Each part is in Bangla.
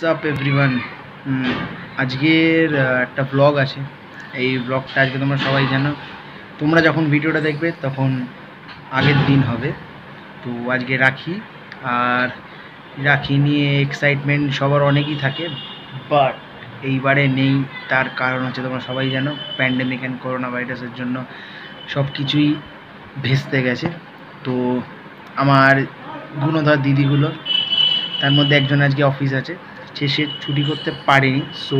WhatsApp everyone. আজকের একটা ব্লগ আছে। এই ব্লগটা আজকে তোমরা সবাই জানো, তোমরা যখন ভিডিওটা দেখবে তখন আগের দিন হবে। তো আজকে রাখি, আর রাখি নিয়ে এক্সাইটমেন্ট সবার অনেকই থাকে, বাট এইবারে নেই। তার কারণ হচ্ছে তোমরা সবাই জানো, প্যান্ডেমিক অ্যান্ড করোনা ভাইরাসের জন্য সব কিছুই ভেস্তে গেছে। তো আমার গুণধর দিদিগুলো, তার মধ্যে একজন আজকে অফিস আছে, সে ছুটি করতে পারেনি। সো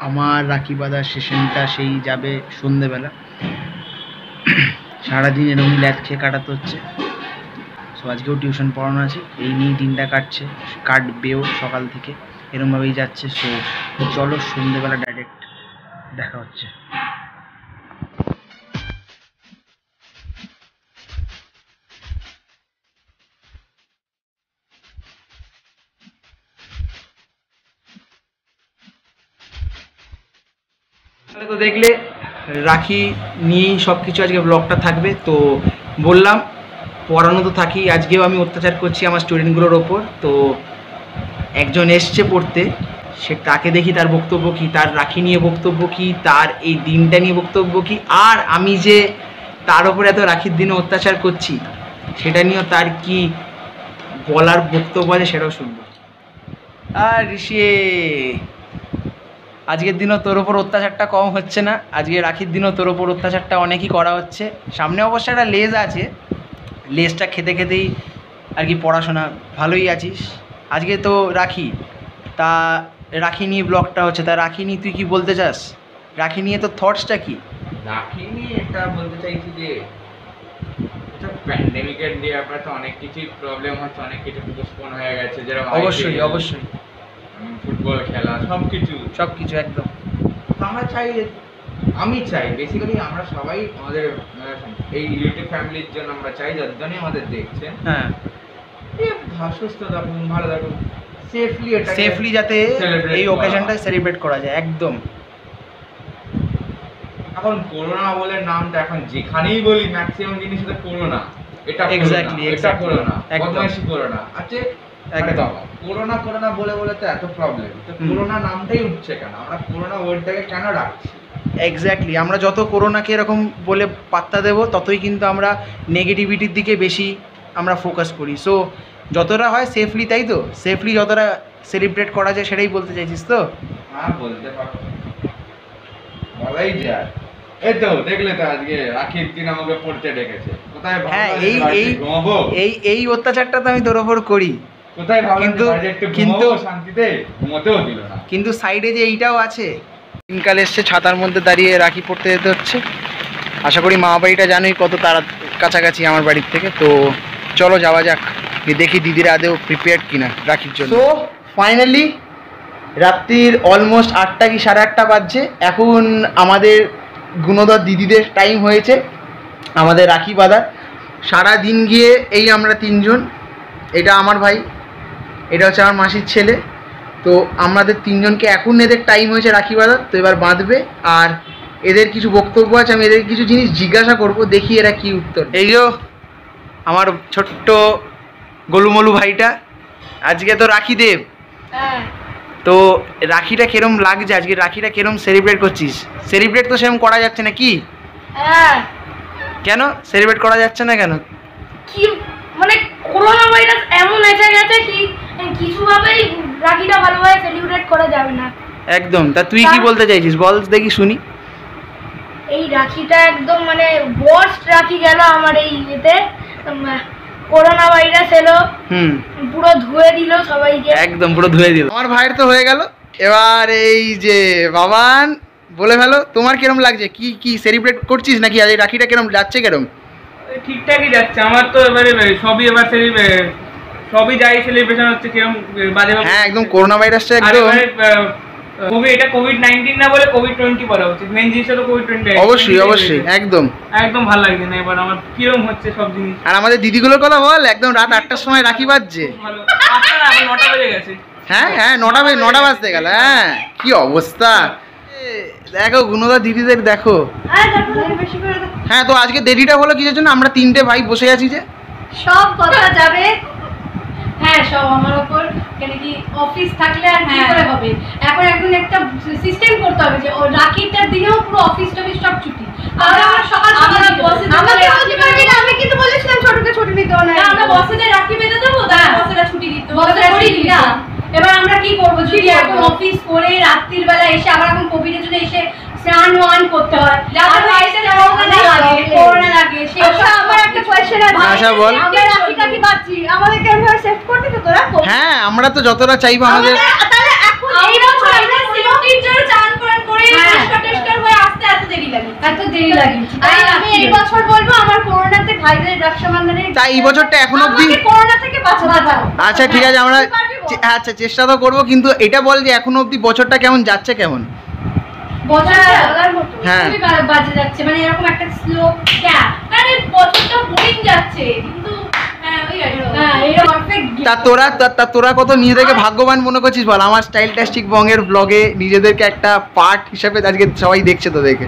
আমার রাখি বাঁধার সেশনটা সেই যাবে সন্ধেবেলা। সারাদিন এরকম ল্যাদ খেয়ে কাটাতে হচ্ছে। সো আজকেও টিউশন পড়ানো আছে, এই নিয়েই দিনটা কাটবেও সকাল থেকে, এরকমভাবেই যাচ্ছে। সো চলো সন্ধেবেলা ডাইরেক্ট দেখা হচ্ছে। তো দেখলে রাখি নিয়েই সব কিছু আজকে ব্লগটা থাকবে। তো বললাম পড়ানো তো থাকি, আজকেও আমি অত্যাচার করছি আমার স্টুডেন্টগুলোর ওপর। তো একজন এসছে পড়তে, সে তাকে দেখি তার বক্তব্য কী, তার রাখি নিয়ে বক্তব্য কী, তার এই দিনটা নিয়ে বক্তব্য কী, আর আমি যে তার ওপরে এত রাখির দিনে অত্যাচার করছি সেটা নিয়েও তার কি বলার বক্তব্য আছে সেটাও শুনবো। আর ঋষি, আজকের দিনও তোর ওপর অত্যাচারটা কম হচ্ছে না। আজকে রাখির দিনও তোর ওপর অত্যাচারটা অনেকই করা হচ্ছে। সামনে অবশ্য একটা লেজ আছে, লেজটা খেতে খেতেই আর কি পড়াশোনা ভালোই আছিস। আজকে তো রাখি, তা রাখি নিয়ে ব্লগটা হচ্ছে, তা রাখি নিয়ে তুই কি বলতে চাস? রাখি নিয়ে তোর থটসটা কি? রাখি নিয়ে এটা বলতে চাইছি যে প্যান্ডেমিকের দিয়ে আপনার তো অনেক কিছুই প্রবলেম হচ্ছে, অনেক কিছু পোস্টপোন হয়ে গেছে, যেরকম অবশ্যই অবশ্যই ফুটবল খেলা সব কিছু একদম। আমি চাই বেসিক্যালি আমরা সবাই আমাদের এই ইউটিউব ফ্যামিলির জন্য আমরা চাই, যতজনই আমাদের দেখছেন, হ্যাঁ, সুস্থ থাকুন, ভালো থাকুন, সেফলি যাতে এই অকেশনটা সেলিব্রেট করা যায়। একদম। এখন করোনা বলে নামটা এখন যেখানেই বলি ম্যাক্সিমাম জিনিসটা করোনা, এটা এক্স্যাক্টলি এটা করোনা, বদমাইশি করোনা আছে একদম। করোনা করোনা বলে বলে তো এত প্রবলেম, তো করোনা নামটাই উঠছে কেন? আমরা করোনা ওয়ার্ডটাকে কেন রাখছি? এক্স্যাক্টলি, আমরা যত করোনাকে এরকম বলে পাত্তা দেব, ততই কিন্তু আমরা নেগেটিভিটির দিকে বেশি আমরা ফোকাস করি। সো যতটা হয় সেফলি, তাই তো, সেফলি যতটা সেলিব্রেট করা যায় সেটাই বলতে চাইছিস তো? হ্যাঁ, বলতে পারো, বলাই যায়। এই তো দেখলে তো আজকে রাখির দিন আমাকে পড়তে ডেকেছে, কোথায়? হ্যাঁ, এই অত্যাচারটা তো আমি তোর ওপর করি, কোথায় কিন্তু শান্তিতে ঘুমোতেও দিল না। কিন্তু সাইডে যে এইটাও আছে, দিনকাল এসছে, ছাতার মধ্যে দাঁড়িয়ে রাখি পড়তে যেতে হচ্ছে। আশা করি মা বাড়িটা জানোই কত তারা কাছাকাছি আমার বাড়ির থেকে। তো চলো যাওয়া যাক, দেখি দিদিরা আদেও প্রিপেয়ার্ড কিনা রাখির জন্য। তো ফাইনালি রাত্রির অলমোস্ট 8টা কি 8:30 বাজছে। এখন আমাদের গুণধর দিদিদের টাইম হয়েছে আমাদের রাখি বাঁধার। সারা দিন গিয়ে এই আমরা তিনজন, এটা আমার ভাই, এটা হচ্ছে আমার মাসির ছেলে। তো আমাদের তিনজনকে এখন এদের টাইম হয়েছে রাখি বাঁধার। তো এবার বাঁধবে, আর এদের কিছু বক্তব্য আছে, আমি এদের কিছু জিনিস জিজ্ঞাসা করব, দেখি এরা কি উত্তর। এই যে আমার ছোট্ট গোলুমলু ভাইটা, আজকে তো রাখি দেব। তো রাখিটা কিরম লাগছে আজকে? রাখিটা কিরম সেলিব্রেট করছিস? সেলিব্রেট তো সেরকম করা যাচ্ছে না কি? কেন সেলিব্রেট করা যাচ্ছে না কেন? কি মানে করোনা ভাইরাস এমন এসে গেছে কি কিছুভাবেই রাখিটা ভালোভাবে সেলিব্রেট করা যাবে না। একদম। তা তুই কি বলতে চাইছিস বল দেখি শুনি। এই রাখিটা একদম মানে ওয়ার্স্ট রাখি গেল আমার এই ইয়েতে। করোনা ভাইরাস এলো, পুরো ধুয়ে দিল সবাইকে, একদম পুরো ধুয়ে দিল। আমার ভাইয়ের তো হয়ে গেল। এবার এই যে বাবান, বলে ফেলো তোমার কিরম লাগছে? কি কি সেলিব্রেট করছিস নাকি? আজ রাখিটা কিরম যাচ্ছে? কিরম? ঠিকঠাকই যাচ্ছে আমার তো। এবারে সবই এবার সবই যাই সেলিব্রেশন হচ্ছে কিরম বাজে। হ্যাঁ, একদম করোনা ভাইরাসটা একদম এটা কোভিড-19 না বলে কোভিড-20 বলা উচিত। মেইন জিনিস হলো কোভিড-20। অবশ্যই অবশ্যই, একদম একদম ভালো লাগছে না এবার আমার কিরম হচ্ছে সব জিনিস। আর আমাদের দিদিগুলোর কথা বল, একদম রাত 8টার সময় রাখি বাজছে। 9টা বেজে গেছে। হ্যাঁ হ্যাঁ, 9টা বাজতে গেল। হ্যাঁ, কি অবস্থা দেখো গুণধর দিদিদের, দেখো। হ্যাঁ, তো আজকে দেরিটা হলো কিসের জন্য? আমরা 3টে ভাই বসে আছি যে সব কথা যাবে। হ্যাঁ, হ্যাঁ সব আমার উপর, কেন কি অফিস থাকলে আর কি করে হবে, এখন একটা সিস্টেম করতে হবে যে ও রাখিটার দিনেও পুরো অফিস টফিস সব ছুটি, তাহলে আমরা সকাল আমরা বসে আমাকে বলতে পারবি না, আমি কিন্তু বলেছিলাম ছোটকে ছুটি দিতে না, আমরা বসেদের রাখি বেঁধে দেবো, তাহলে বসেরা ছুটি দিত, বসেরা ছুটি দিই না। এবার আমরা কি করবো যদি এখন অফিস করে রাত্রির বেলা এসে আবার এখন কোভিডের জন্য এসে স্নান ওয়ান করতে হয়, যাদের বাড়িতে করোনা লাগে। আচ্ছা আমার একটা কোয়েশ্চেন আছে, আচ্ছা বল। আমরা রাখিটা কি পাচ্ছি, আমাদের কেমন সেট করতে তো তোরা? হ্যাঁ আমরা তো যতটা চাইবো আমাদের, তাহলে এখন এই বছর আমরা সেফটির জন্য চান করে টেস্টার হয়ে আসতে এত দেরি লাগে। তাই আমি এই বছর বলবো আমার করোনাতে ভাইদের রক্ষাবন্ধনের, তাই এই বছরটা এখনো অবধি করোনা থেকে বাঁচাতে পারো। আচ্ছা ঠিক আছে আমরা আচ্ছা চেষ্টা তো করবো, কিন্তু এটা বল যে এখনো অবধি বছরটা কেমন যাচ্ছে, কেমন? হ্যাঁ বাজে যাচ্ছে, মানে এরকম একটা স্লো গ্যাপ, মানে বছরটা বোরিং যাচ্ছে, কিন্তু তোরা কত নিজেদেরকে ভাগ্যবান মনে করছিস বল, আমার স্টাইলটাস্টিক বঙ্গের ব্লগে নিজেদেরকে একটা পার্ট হিসেবে আজকে সবাই দেখছে তোদেরকে।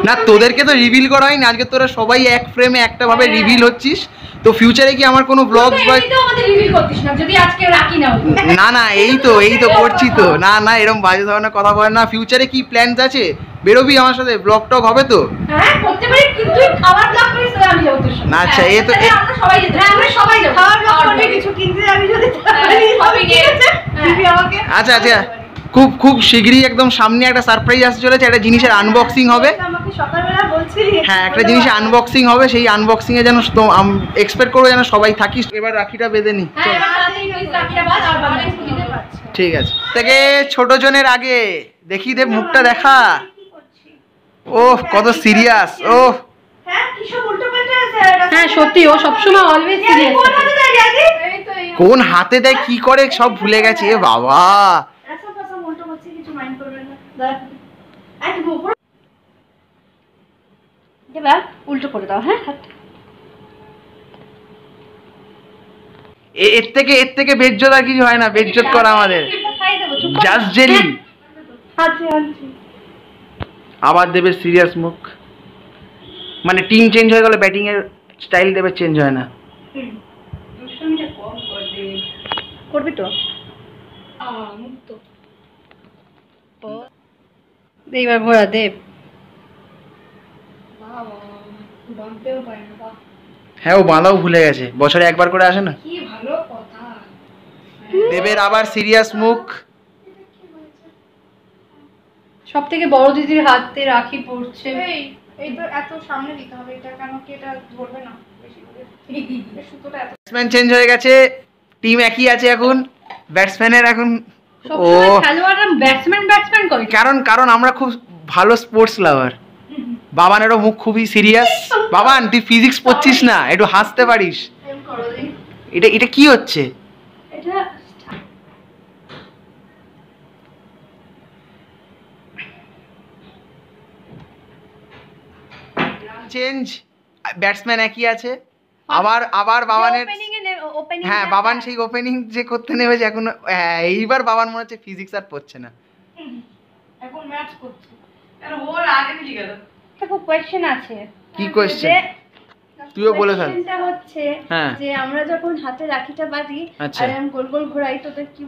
না তোদেরকে তো রিভিল করা হয়নি আজকে, তোরা সবাই এক ফ্রেমে একটা ভাবে রিভিল হচ্ছিস, তো ফিউচারে কি আমার কোনো ব্লগ না না এই তো করছি তো, না না এরকম বাজে ধরনের কথা বলে না। ফিউচারে কি প্ল্যানস আছে, বেরোবি আমার সাথে, ব্লগ টক হবে তো? না আচ্ছা এ তো আচ্ছা আচ্ছা খুব খুব শীঘ্রই একদম সামনে একটা সারপ্রাইজ আসতে চলেছে, একটা জিনিসের আনবক্সিং হবে। হ্যাঁ একটা জিনিসের আনবক্সিং হবে, সেই আনবক্সিং এ যেন এক্সপেক্ট করবো যেন সবাই থাকিস। এবার রাখিটা বেঁধে নি, ঠিক আছে। থেকে ছোট জনের আগে দেখি দে মুখটা দেখা, ও কত সিরিয়াস, ও হ্যাঁ সত্যি ও সবসময় অলওয়েজ সিরিয়াস, কোন হাতে দেয় কি করে সব ভুলে গেছে এ বাবা। এবার উল্টো করে দাও, হ্যাঁ এর থেকে বেজ্জত আর কিছু হয় না, বেজ্জত করা আমাদের জাস্ট জেলি। আবার দেবে সিরিয়াস মুখ, মানে টিম চেঞ্জ হয়ে গেলে ব্যাটিং এর স্টাইল দেবে চেঞ্জ হয় না। করবি তো এইবার ঘোরা দেব, হ্যাঁ ও বাঁধাও ভুলে গেছে, বছরে একবার করে আসে না। কি ভালো কথা। দেবের আবার সিরিয়াস মুখ। সব থেকে বড় দিদির হাতে রাখি পড়ছে, এই তো এত সামনে দিতে হবে, এটা কেন কি এটা ধরবে না বেশি করে, সুতোটা এত ব্যাটসম্যান চেঞ্জ হয়ে গেছে, টিম একই আছে এখন, ব্যাটসম্যানের এখন ও খেলোয়াড়রা ব্যাটসম্যান করে, কারণ আমরা খুব ভালো স্পোর্টস লাভার। বাবানেরও মুখ খুবই সিরিয়াস। বাবান তুই ফিজিক্স পড়ছিস না, একটু হাসতে পারিস। এটা কি হচ্ছে? এটা চেঞ্জ, ব্যাটসম্যান একই আছে, আবার বাবানের হ্যাঁ বাবান সেই ওপেনিং যে করতে নেমেছে এখন, এইবার বাবান মনে হচ্ছে ফিজিক্স আর পড়ছে না, এখন ম্যাচ করছে। আর ওর আগে কি গেল? একটা কোশ্চেন আছে। কি কোশ্চেন? তুইও বলে ফেল। কোশ্চেনটা হচ্ছে যে আমরা যখন হাতে রাখিটা বাঁধি আর এরকম গোল গোল ঘোরাই, তোদের কি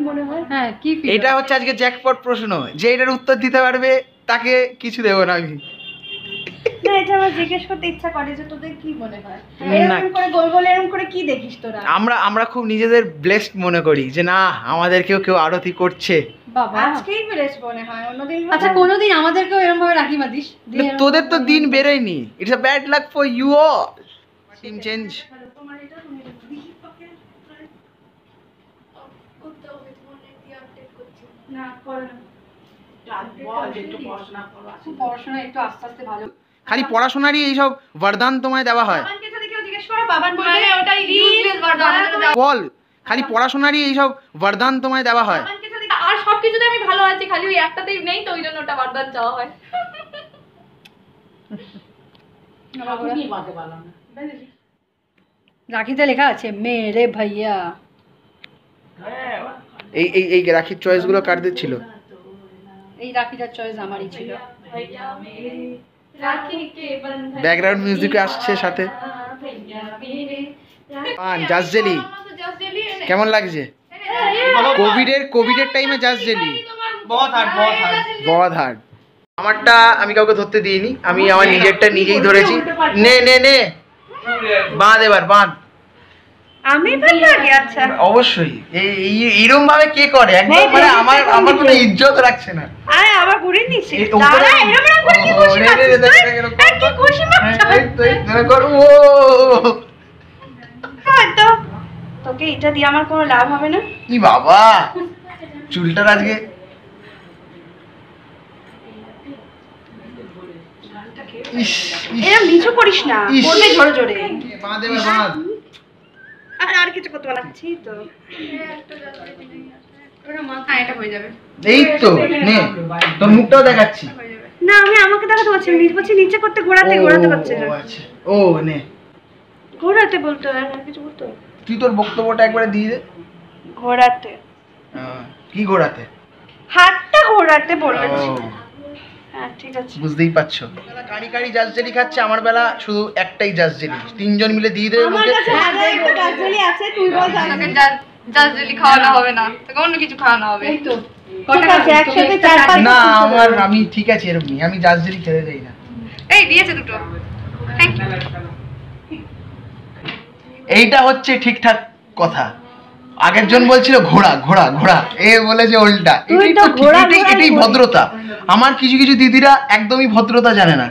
মনে হয়? হ্যাঁ কি এটা হচ্ছে আজকে জ্যাকপট প্রশ্ন, যে এটার উত্তর দিতে পারবে তাকে কিছু দেব না আমি। না এটা আমার জিজ্ঞেস করতে ইচ্ছা করে যে তোদের কি মনে হয়, এরকম করে গোল গোল এরকম করে কি দেখিস তোরা? আমরা খুব নিজেদের ব্লেসড মনে করি যে না আমাদেরকেও কেউ আরতি করছে। বাবা আজকেই ব্লেসড মনে হয়, অন্যদিন আচ্ছা কোনোদিন আমাদেরকেও এরকম ভাবে রাখি বাঁধিস? তোদের তো দিন বেরোয়নি, it's a bad luck for you all. Team change. তোমার এটা তুমি দীপকে করতে হবে, তোমার নেট আপডেট করছি না করে না, বল একটু পড়াশোনা করো, পড়াশোনা একটু আস্তে আস্তে ভালো, খালি পড়াশোনারই এইসব বরদান তোমায় দেওয়া হয়? বাবানকে যদি কেউ জিজ্ঞেস করে বাবান বলবে ওটাই ইউজলেস বরদান, বল খালি পড়াশোনারই এইসব বরদান তোমায় দেওয়া হয়? বাবানকে যদি আর সব কিছুতে আমি ভালো আছি, খালি ওই একটাতেই নেই, তো ওই জন্য ওটা বরদান চাওয়া হয়। রাখিতে লেখা আছে মেরে ভাইয়া। এই রাখির চয়েস গুলো কার ছিল? এই রাখিটার চয়েস আমারই ছিল। भैया मेरे राखी के बंधन ব্যাকগ্রাউন্ড মিউজিক আসছে সাথে। भैया मेरे জাস্ট জেলি কেমন লাগছে? কোভিডের টাইমে জাস্ট জেলি বহুত হার্ড। আমারটা আমি কাউকে ধরতে দিইনি, আমি আমার নিজেরটা নিজেই ধরেছি। নে নে নে বাঁধ, এবার বাঁধ। আমি ভালো লাগে। আচ্ছা অবশ্যই এইরকম ভাবে কে করে একদম, মানে আমার কোনো ইজ্জত রাখছে না। আরে আবার ঘুরে নিছি এই উপরে- দাঁড়া এরকম করে কি খুশি রে, রে, রে, মারছিস দেখ, এরকম তুই? কি খুশি মারছিস ও তো তোকে এটা দিয়ে আমার কোনো লাভ হবে না। কি বাবা, চুলটার আজকে ইস, ইস, এরকম নিচু করিস না, ইস। পড়বে জোরে জোরে। বাঁধ এবার বাঁধ। আর কিছু করতে পারছি তো। হ্যাঁ এটা হয়ে যাবে। এই তো নে, তোর মুখটাও দেখাচ্ছি। না আমি আমাকে দেখাতে পারছি না, বলছি নিচে করতে ঘোরাতে পারছি না। ও আচ্ছা, ও নে ঘোরাতে বলতো আর কিছু বলতো। তুই তোর বক্তব্যটা একবারে দিয়ে দে। ঘোরাতে কি ঘোরাতে? হাতটা ঘোরাতে বলেছি। ও, হ্যাঁ ঠিক আছে। বুঝতেই পারছো। কারি কারি জাস্ট জেলি খাচ্ছে, আমার বেলা শুধু একটাই জাস্ট জেলি, তিনজন মিলে দিয়ে দেবে আমার মুখে। কাছে আগে একটা গাছলি আছে, তুই বল তোকে জাজলি খাওয়ানো হবে না, তোকে অন্য কিছু খাওয়ানো হবে। এই তো ঠিক আছে, একসাথে 4-5 না আমি ঠিক আছে এরকমই, আমি জাস্ট জেলি খেতে যাই না। এই দিয়েছে দুটো, থ্যাংক ইউ। এইটা হচ্ছে ঠিকঠাক কথা। আগের জন বলছিল ঘোড়া ঘোড়া ঘোড়া, এ বলেছে উল্টা। তুই তো ঘোড়া এটাই ভদ্রতা। আমার কিছু কিছু দিদিরা একদমই ভদ্রতা জানে না,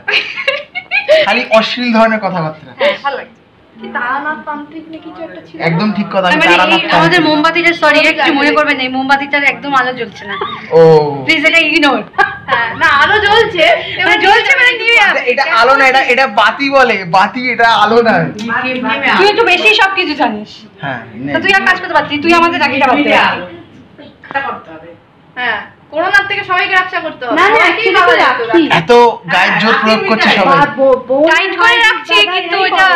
খালি অশ্লীল ধরনের কথাবার্তা। ভালো লাগছে। কি তারানাথ তান্ত্রিক না কিছু একটা ছিল। একদম ঠিক কথা। আমি মানে তারানাথ এই আমাদের তান্ত্রিক। মোমবাতিটা, সরি একটু মনে করবেন না, এই মোমবাতিটার একদম আলো জ্বলছে না, ও প্লিজ এটা ইগনোর। হ্যাঁ না আলো জ্বলছে, মানে জ্বলছে মানে নিয়ে যাবে। এটা আলো না, এটা বাতি বলে, বাতি, এটা আলো না। তুই একটু বেশি সবকিছু জানিস, হ্যাঁ নে। তো তুই আর কাজ করতে পারছিস, তুই আমাদের চাকরিটা করতে পারবি। হ্যাঁ করোনার থেকে সবাইকে রক্ষা করতে হবে। না না কি ভালো রাখি এত গায়ের জোর প্রয়োগ করছে সবাই। টাইট করে রাখছি কিন্তু ওটা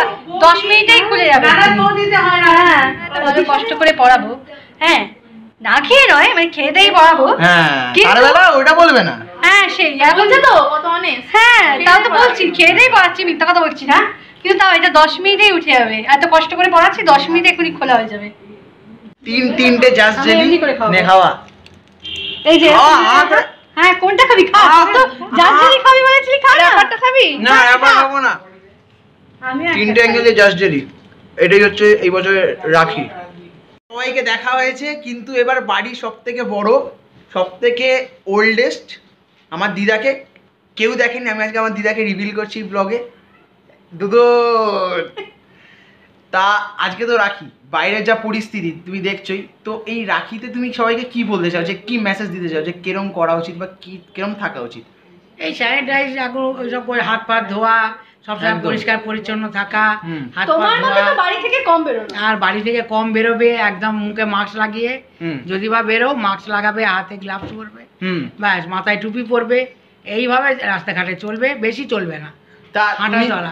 10 মিনিটেই খুলে যাবে। হ্যাঁ অত কষ্ট করে পড়াবো, হ্যাঁ না খেয়ে নয়, মানে খেয়ে দেই পড়াবো। হ্যাঁ কিন্তু- তার বেলা ওটা বলবে না। হ্যাঁ সেই বলছে তো কত অনেস্ট। হ্যাঁ তাও তো বলছি, খেয়ে দেই পড়াচ্ছি, মিথ্যা কথা বলছি না, কিন্তু তাও এটা 10 মিনিটেই উঠে যাবে। এত কষ্ট করে পড়াচ্ছি, 10 মিনিটে এখনই খোলা হয়ে যাবে। তিনটে জাস্ট আমি জেলি এমনি করে খাবো। নে খাওয়া। এই যে খাওয়া। হ্যাঁ কোনটা খাবি খা, তো জানজেলি খাবি বলেছিলি, খা না। ব্যাপারটা খাবি না আবার খাবো না। আমি তিনটে অ্যাঙ্গেলে জাস্ট জেলি, এটাই হচ্ছে এই বছরের রাখি। সবাইকে দেখা হয়েছে, কিন্তু এবার বাড়ি সব থেকে বড়, সব থেকে ওল্ডেস্ট আমার দিদাকে কেউ দেখেনি। আমি আজকে আমার দিদাকে রিভিল করছি ব্লগে। দুদো তা আজকে তো রাখি, বাইরের যা পরিস্থিতি তুমি দেখছোই তো, এই রাখিতে তুমি সবাইকে কি বলতে চাও, যে কি মেসেজ দিতে চাও, যে কিরম করা উচিত বা কি কিরম থাকা উচিত? এই স্যানিটাইজ এখন ওইসব করে হাত পা ধোয়া, সবসময় একদম। পরিষ্কার পরিচ্ছন্ন থাকা, হুম। হাত পা তোমার মতো ধোয়া, তো বাড়ি থেকে কম বেরোনো। আর বাড়ি থেকে কম বেরোবে, একদম মুখে মাস্ক লাগিয়ে, হুম যদি বা বেরো মাস্ক লাগাবে, হাতে গ্লাভস পরবে, হুম ব্যাস মাথায় টুপি পরবে, এইভাবে রাস্তাঘাটে চলবে, বেশি চলবে না। তা হাঁটা তুমি- চলা।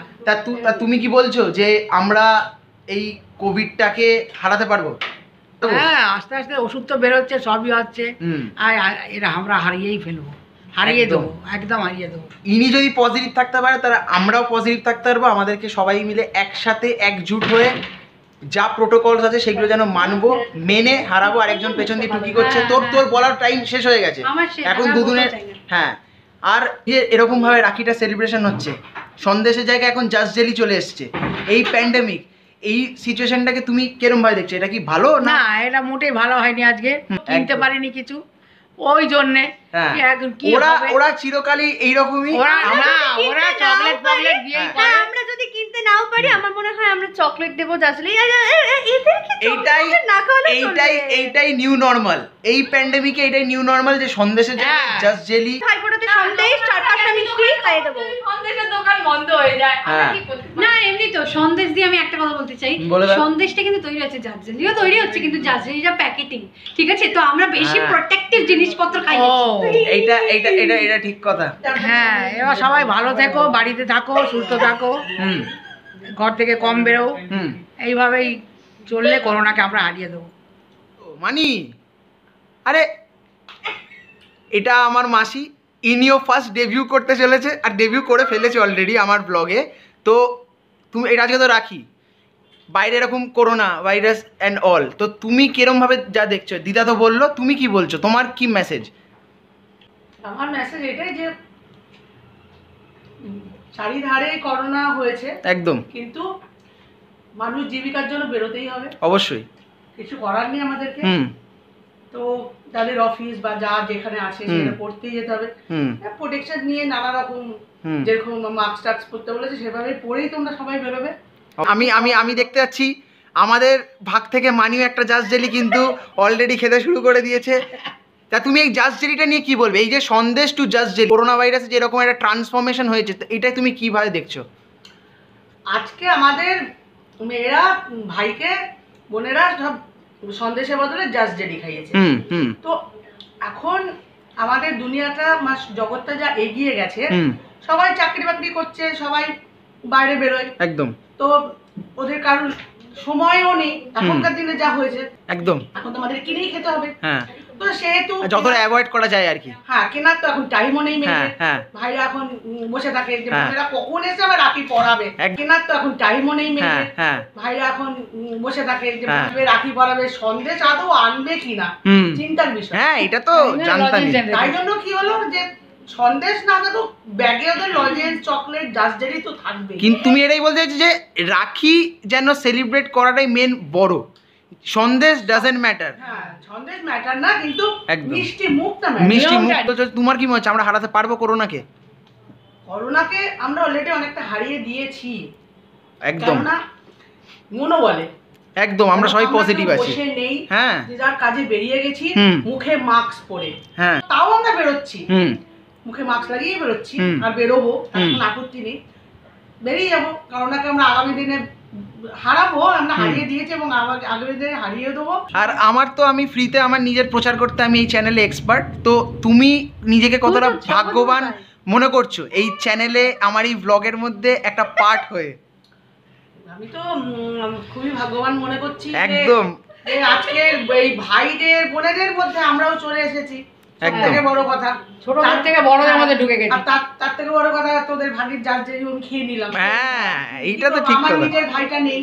তা তুমি কি বলছো যে আমরা এই কোভিডটাকে হারাতে পারবো? হ্যাঁ আস্তে আস্তে ওষুধ তো বেরোচ্ছে, সবই হচ্ছে, হুম। আর এটা আমরা হারিয়েই ফেলবো, হারিয়ে একদম। দেবো, একদম হারিয়ে দেবো। ইনি যদি পজিটিভ থাকতে পারে, তাহলে আমরাও পজিটিভ থাকতে পারবো। আমাদেরকে সবাই মিলে একসাথে একজুট হয়ে যা প্রোটোকলস আছে সেগুলো যেন মানবো, মেনে হারাবো। আরেকজন পেছন দিয়ে টুকি করছে, তোর বলার টাইম শেষ হয়ে গেছে, আমার শেষ, এখন আমার দুদিনের। বলতে চাই না। হ্যাঁ, আর এরকম ভাবে রাখিটা সেলিব্রেশন হচ্ছে, সন্দেশের জায়গায় এখন জাস্ট জেলি চলে এসছে। এই প্যান্ডেমিক, এই সিচুয়েশনটাকে তুমি কিরম ভাবে দেখছো? এটা কি ভালো না? না এটা মোটেই ভালো হয়নি আজকে, কিনতে একদম। পারিনি কিছু, ওই জন্যে হ্যাঁ, এখন কি ওরা হবে? ওরা চিরকালই এইরকমই। ওরা আমরা না, যদি ওরা কিনতে চকলেট নাও পারি, ফকলেট দিয়েই হ্যাঁ। করে। আমরা যদি কিনতে নাও পারি, আমার মনে হয় আমরা চকলেট দেবো জাজলি। এইটাই নিউ নরমাল। এই প্যান্ডেমিকে এটাই নিউ নরমাল, যে সন্দেশের জায়গায় হ্যাঁ। Just jelly. ভাইফোঁটাতে সন্দেশ 4-5টা মিষ্টি খাইয়ে দেবো। সন্দেশের দোকান বন্ধ হয়ে যায়, আমরা হ্যাঁ। কি করতে পারি? না এমনি তো সন্দেশ দিয়ে আমি একটা কথা বলতে চাই, বলে দাও। সন্দেশটা কিন্তু তৈরি হচ্ছে জাজলিও তৈরি হচ্ছে, কিন্তু জাজলিটা প্যাকেটিং, ঠিক আছে? তো আমরা বেশি হ্যাঁ। প্রোটেক্টিভ জিনিসপত্র খাই। ও এটা ঠিক কথা। হ্যাঁ, এবার সবাই ভালো থেকো, বাড়িতে থাকো, সুস্থ থাকো, হুম ঘর থেকে কম বেরো, হুম। এইভাবেই চললে করোনাকে আমরা হারিয়ে দেবো। মানি, আরে এটা আমার মাসি, ইনিও ফার্স্ট ডেবিউ করতে চলেছে, আর ডেবিউ করে ফেলেছে অলরেডি আমার ব্লগে। তো তুমি এটা আজকে তো রাখি, বাইরে এরকম করোনা ভাইরাস অ্যান্ড অল, তো তুমি কিরমভাবে যা দেখছো, দিদা তো বললো, তুমি কি বলছো, তোমার কি মেসেজ? আমার মেসেজ এটাই যে চারিধারে করোনা হয়েছে একদম, কিন্তু মানুষ জীবিকার জন্য বেরোতেই হবে, অবশ্যই কিছু করার নেই আমাদেরকে। তো যাদের অফিস বা যা যেখানে আছে সেটা পড়তেই যেতে হবে, প্রোটেকশন নিয়ে নানা রকম যেরকম মাস্ক টাস্ক পরতে বলেছে সেভাবে পরেই তোমরা সবাই বেরোবে। আমি দেখতে পাচ্ছি আমাদের ভাগ থেকে মানিও একটা জাস্ট জেলি কিন্তু অলরেডি খেতে শুরু করে দিয়েছে। তা তুমি এই জাস্ট জেলিটা নিয়ে কি বলবে, এই যে sandesh to just jelly, corona ভাইরাসে যেরকম একটা ট্রান্সফরমেশন হয়েছে, এটা তুমি কিভাবে দেখছো? আজকে আমাদের মেয়েরা ভাইকে বোনেরা সব সন্দেশের বদলে জাস্ট জেলি খাইয়েছে। তো এখন আমাদের দুনিয়াটা জগৎটা যা এগিয়ে গেছে, সবাই চাকরি বাকরি করছে, সবাই বাইরে বেরোয়, একদম। তো ওদের কারণ সময়ও নেই, এখনকার দিনে যা হয়েছে একদম, এখন তো আমাদের কিনেই খেতে হবে। হ্যাঁ, তো সেহেতু যতটা অ্যাভয়েড করা যায় আর কি। হ্যাঁ, কেনার তো এখন টাইমও নেই মেয়েদের, ভাইরা এখন বসে থাকে যে বোনেরা কখন এসে আবার রাখি পরাবে, কেনার তো এখন টাইমও নেই মেয়েদের, ভাইরা এখন বসে থাকে যে রাখি পরাবে, সন্দেশ আদৌ আনবে কিনা চিন্তার বিষয়। হ্যাঁ, এটা তো জানতাম। তাই জন্য কি হলো যে সন্দেশ না তো ব্যাগে ওদের লজেন্স চকলেট জাস্ট জেলি তো থাকবে। কিন্তু তুমি এটাই বলতে চাইছো যে রাখি যেন সেলিব্রেট করাটাই মেন বড়, সন্দেশ ডাজন্ট ম্যাটার। হ্যাঁ, সন্দেশ ম্যাটার না, কিন্তু মিষ্টি মুখটা ম্যাটার। মিষ্টি মুখ। তো তোমার কি মনে হচ্ছে আমরা হারাতে পারবো করোনাকে? করোনাকে আমরা অলরেডি অনেকটা হারিয়ে দিয়েছি একদম, না মনো বলে একদম, আমরা সবাই পজিটিভ আছি। হ্যাঁ, যে যার কাজে বেরিয়ে গেছি মুখে মাস্ক পরে, হ্যাঁ তাও আমরা বেরোচ্ছি, মুখে মাস্ক লাগিয়ে বেরোচ্ছি, আর বেরোবো, এখন আপত্তি নেই, বেরিয়ে যাবো। করোনাকে আমরা আগামী দিনে হারাবো, আমরা হারিয়ে দিয়েছি এবং আগামী দিনে হারিয়ে দেবো। আর আমার তো আমি ফ্রিতে আমার নিজের প্রচার করতে আমি এই চ্যানেলে এক্সপার্ট। তো তুমি নিজেকে কতটা ভাগ্যবান মনে করছো এই চ্যানেলে আমার এই ব্লগের মধ্যে একটা পার্ট হয়ে? আমি তো খুবই ভাগ্যবান মনে করছি একদম, আজকে এই ভাইদের বোনেদের মধ্যে আমরাও চলে এসেছি। থেকে বড় কথা, ছোটদের থেকে বড়দের মধ্যে ঢুকে গেছি, আর তার থেকে বড় কথা তোদের ভাগের যার যে খেয়ে নিলাম। হ্যাঁ, এইটা তো ঠিক কথা, আমার নিজের ভাইটা নেই।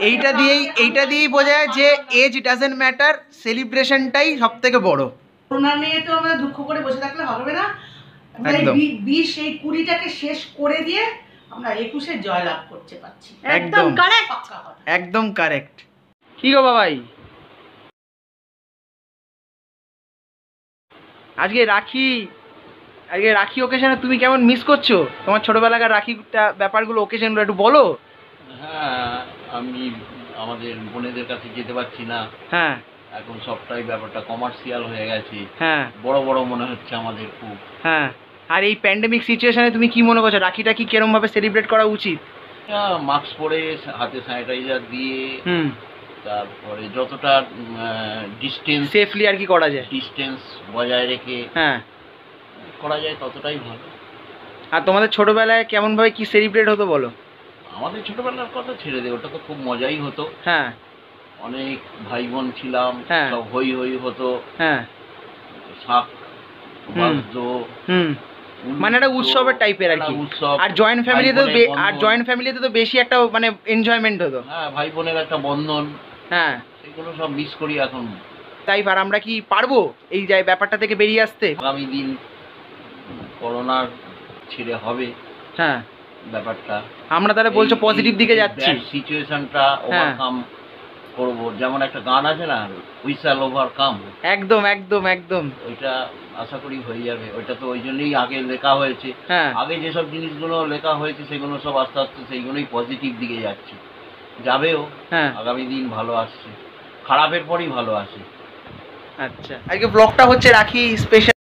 এইটা দিয়েই বোঝা যায় যে এজ ডাজন্ট ম্যাটার, সেলিব্রেশনটাই সবথেকে বড়। করোনা নিয়ে তো আমরা দুঃখ করে বসে থাকলে হবে না, একদম 20 এই 20টাকে শেষ করে দিয়ে আমরা 21-এ জয়লাভ করতে পারছি। একদম কারেক্ট, একদম কারেক্ট। কি গো বাবাই, আজকে রাখি ওকেশনে তুমি কেমন মিস করছো তোমার ছোটবেলাকার রাখিটা ব্যাপারগুলো, ওকেশনগুলো একটু বলো। হ্যাঁ, আমি আমাদের বোনেদের কাছে যেতে পারছি না। হ্যাঁ, এখন সবটাই ব্যাপারটা কমার্শিয়াল হয়ে গেছে। হ্যাঁ, বড় বড় মনে হচ্ছে আমাদের খুব। হ্যাঁ, আর এই প্যান্ডেমিক সিচুয়েশনে তুমি কি মনে করছো রাখিটা কি কিরকম ভাবে সেলিব্রেট করা উচিত? মাস্ক পরে, হাতে স্যানিটাইজার দিয়ে, তারপরে যতটা ডিস্টেন্স সেফলি আর কি করা যায়, ডিস্টেন্স বজায় রেখে হ্যাঁ করা যায় ততটাই ভালো। আর তোমাদের ছোটবেলায় কেমন ভাবে কি সেলিব্রেট হতো বলো? আমাদের ছোটবেলার কথা ছেড়ে দে, ওটা তো খুব মজাই হতো। হ্যাঁ, অনেক ভাই বোন ছিলাম, সব হই হই হতো। হ্যাঁ, শাক বাদ্য, মানে একটা উৎসবের টাইপের আর কি। আর জয়েন্ট ফ্যামিলিতে তো বেশি একটা মানে এনজয়মেন্ট হতো। হ্যাঁ, ভাই বোনের একটা বন্ধন, হ্যাঁ এগুলো সব মিস করি এখন। তাই আর আমরা কি পারবো এই যে ব্যাপারটা থেকে বেরিয়ে আসতে? আগামী দিন করোনার ছেড়ে হবে। হ্যাঁ, ব্যাপারটা আমরা তাহলে বলছো পজিটিভ দিকে যাচ্ছি, সিচুয়েশনটা ওভারকাম করব। যেমন একটা গান আছে না, উই শ্যাল ওভারকাম, একদম একদম একদম, ওইটা আশা করি হয়ে যাবে। ওইটা তো ওই জন্যই আগে লেখা হয়েছে। হ্যাঁ, আগে যেসব জিনিসগুলো লেখা হয়েছে সেগুলো সব আস্তে আস্তে সেইগুলোই পজিটিভ দিকে যাচ্ছে, যাবেও। হ্যাঁ, আগামী দিন ভালো আসছে, খারাপের পরই ভালো আসে। আচ্ছা, আজকে ব্লগটা হচ্ছে রাখি স্পেশাল।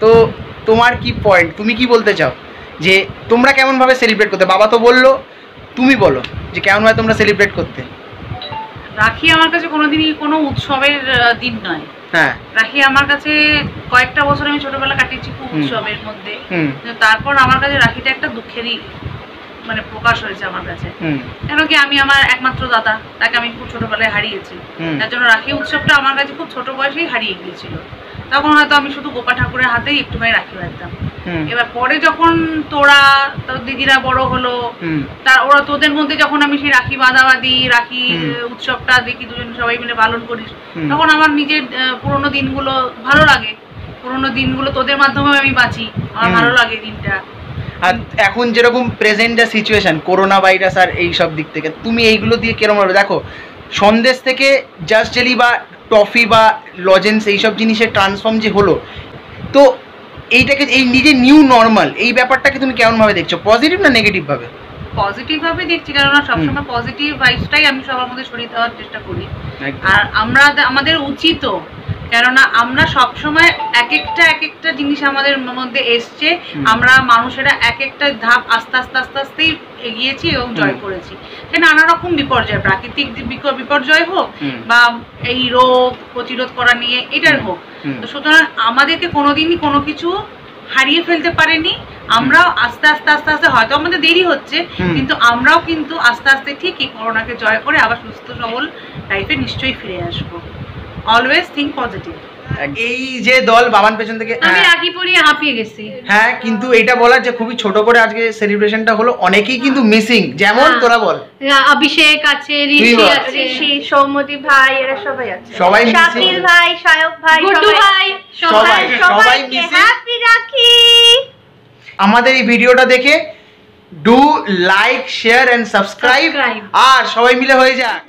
তো তোমার কি পয়েন্ট, তুমি কি বলতে চাও যে তোমরা কেমন ভাবে সেলিব্রেট করতে? বাবা তো বললো, তুমি বলো যে কেমন ভাবে তোমরা সেলিব্রেট করতে? রাখি আমার কাছে কোনোদিনই কোনো উৎসবের দিন নয়। হ্যাঁ, রাখি আমার কাছে কয়েকটা বছর আমি ছোটবেলা কাটিয়েছি খুব উৎসবের মধ্যে, তারপর আমার কাছে রাখিটা একটা দুঃখেরই মানে প্রকাশ হয়েছে আমার কাছে। কেন কি আমি আমার একমাত্র দাদা, তাকে আমি খুব ছোটবেলায় হারিয়েছি, তার জন্য রাখি উৎসবটা আমার কাছে খুব ছোট বয়সেই হারিয়ে গিয়েছিল। তখন হয়তো আমি শুধু গোপা ঠাকুরের হাতেই একটুখানি রাখি বাঁধতাম। এবার পরে যখন তোরা তোর দিদিরা বড় হলো, ওরা তোদের মধ্যে যখন আমি সেই রাখি বাঁধাবাঁধি রাখি উৎসবটা দেখি দুজন সবাই মিলে পালন করিস, তখন আমার নিজের পুরোনো দিনগুলো ভালো লাগে। পুরোনো দিনগুলো তোদের মাধ্যমে আমি বাঁচি, আমার ভালো লাগে দিনটা। আর এখন যেরকম প্রেজেন্ট যা সিচুয়েশন, করোনা ভাইরাস আর এই সব দিক থেকে তুমি এইগুলো দিয়ে কেরম হবে? দেখো সন্দেশ থেকে জাস্ট জেলি বা টফি বা লজেন্স এইসব জিনিসের ট্রান্সফর্ম যে হলো, তো এইটাকে এই নিজে নিউ নর্মাল এই ব্যাপারটাকে তুমি কেমনভাবে দেখছো, পজিটিভ না নেগেটিভ ভাবে? পজিটিভ ভাবে দেখছি, কেননা সবসময় পজিটিভ ভাইবসটাই আমি সবার মধ্যে ছড়িয়ে দেওয়ার চেষ্টা করি। আর আমাদের উচিত, কেননা আমরা সবসময় এক একটা জিনিস আমাদের মধ্যে এসছে, আমরা মানুষেরা এক একটা ধাপ আস্তে আস্তেই এগিয়েছি এবং জয় করেছি। সে নানা রকম বিপর্যয়, প্রাকৃতিক বিপর্যয় হোক বা এই রোগ প্রতিরোধ করা নিয়ে এটার হোক, তো সুতরাং আমাদেরকে কোনোদিনই কোনো কিছু হারিয়ে ফেলতে পারেনি। আমরাও আস্তে আস্তে হয়তো আমাদের দেরি হচ্ছে, কিন্তু আমরাও কিন্তু আস্তে আস্তে ঠিকই করোনাকে জয় করে আবার সুস্থ সবল লাইফে নিশ্চয়ই ফিরে আসবো। Always think positive. এই যে দল বাবান পেছন থেকে, আমি রাখি পরিয়ে হাঁপিয়ে গেছি। হ্যাঁ, কিন্তু এটা বলার যে খুবই ছোট করে আজকে সেলিব্রেশনটা হলো, অনেকেই কিন্তু মিসিং। যেমন তোরা বল, অভিষেক আছে, ঋষি, সৌমতি ভাই, এরা সবাই আছে, সবাই শাকিল ভাই, সায়ক ভাই, গুড্ডু ভাই, সবাই মিসিং। হ্যাপি রাখি। আমাদের এই ভিডিওটা দেখে do like, share and subscribe, আর সবাই মিলে হয়ে যাক।